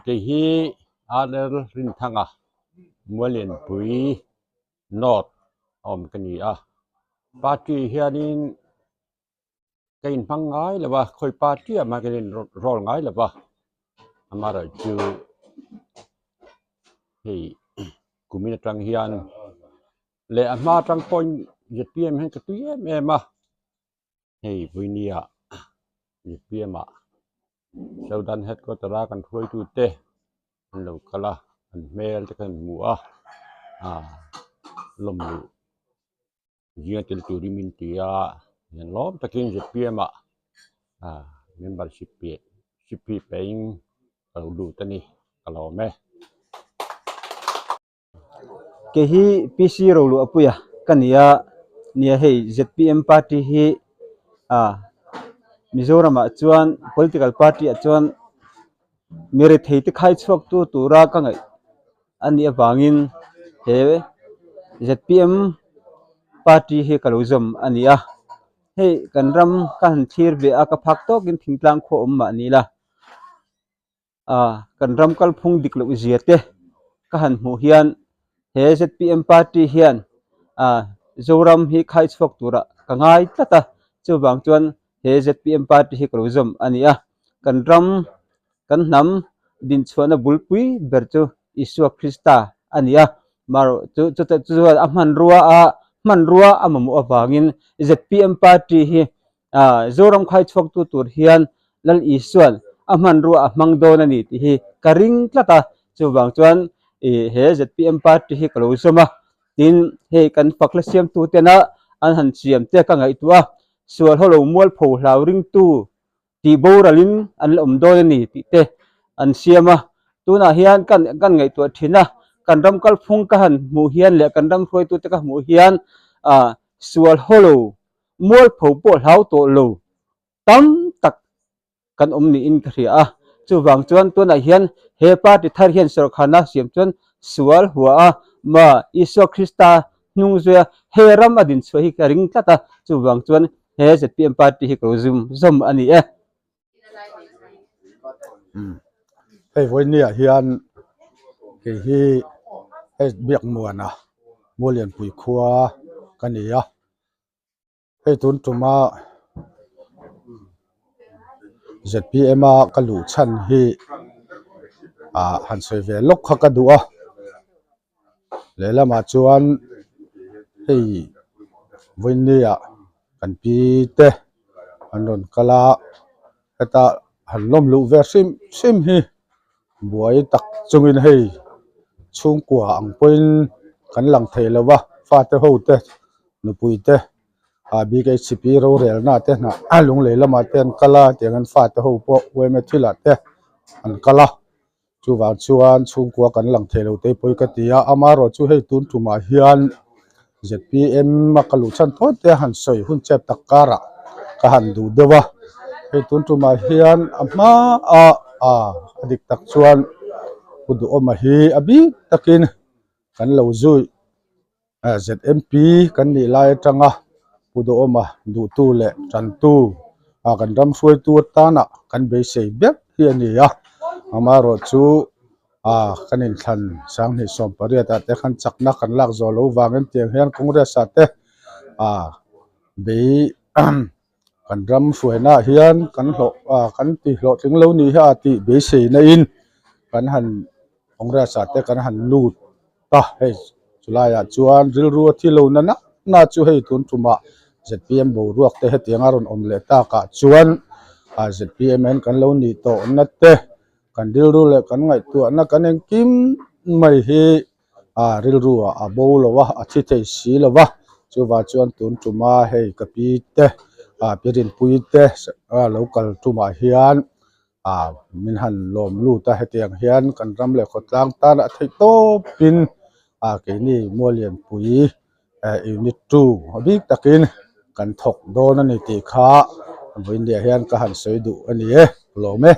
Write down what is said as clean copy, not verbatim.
cái hi adel rin thanga mualien pui not cái ni party hianin cái in phang ngai là ba khoi party mà cái in rol ngai là ba amara chu hi kumina trang hian le ama trang point yết pm hen cái tuy em hey vinia yết pm sau dan het ko tara kan thui tu te lo kala an mel te kan mua lom lu dia tel tu rimin tia yan lom takin yết pm membership paying kalau du tani kalau me ke hi PC rolu apuya kania nia hei ZPM party hi Mizoram chuan political party chuan mere thei te khai chuak tu tura ka ngai ani awangin he ZPM party hi kalozom ania hei kanram kan thir be aka phak tok in thingtlang kho umma ni la kanram kal phung diklo ziate ka han mu hian he ZPM party hian zoram hi khai chuak tura ka ngai tata chuwang chuan he ZPM party hi kalozom ania kanram kan nam din chuana bulpui berchu Isua Krista ania maro chu manrua amamu awangin ZPM party hi zoram khai chuak tu tur hian lal isuan manrua amangdon ani ti hi karing tlata chuwang chuan he ZPM party hi kalozoma tin he kan fakla siam tu tena an han siam te ka ngai tua sual holo mual pho hlawring tu ti boralin an lom don ani ti te an siama tuna hian kan ngai tu thina kanram kal phung ka han mu hian le kanram hroi tu te ka mu hian sual holo mual pho po hlau to lo tam tak kan ni in khria chuwang chuan tuna hian he party thar hian sor khana siam chuan sual huwa ma Isua Krista nungzwe he ram adin chhi ka ring tlata chuwang chuan he ZPM party hi kalozum zom ani hey voinia hian ke hi biak muana molian pui khua kania hey tun tuma ZPM kalu chan hi han soi ve lok kha ka duwa lela ma chuan hei voinia kan pi te anon kala eta han lom lu ve sim hi buai tak chungin hei chung kwa ang poin kan lang thei lawa fa te ho te nu pui te BKCP ro rel na te na alung le lama ten kala tengan fa te ho po we me thila te an kala chuwang chuan chung kwa kan lang thei lo te poi ka tia amaro chu hei tun tuma hian ZPM makalu chan thot te han soi hun chep takara ka han du dewa hei tun tuma hian ama adik tak chuan udu oma hi abi takin kan lo zui ZMP kan ni lai tanga udu oma du tu le chan tu kan ram suai tu tana kan be sei bek hi ani amaro chu kanin than sang ni som pariata te khan chakna kan lak zo lo wangin tiang hian congress ate be kan ram suaina hian kan hlo kan ti hlo thing lo ni ha ti be sei na in kan han congress ate kan han lut ta hei chulaya chuan ril ru thi lo na chu hei tun tuma ZPM bo ruak te hetiang aron om le ta ka chuan ZPM en kan lo ni to na te kan dil ru le kan ngai tu na kan eng kim mai hi ril ru a bo lo wa a thi thei si lo wa chu wa chuan tun tuma hei kapi te pirin pui te local tuma hian min han lom lu ta hetiang hian kan ram le khotlang ta na thei to pin ke ni molian pui unit 2 big takin kan thok don ani ti kha voindia hian ka han soi du ani lo me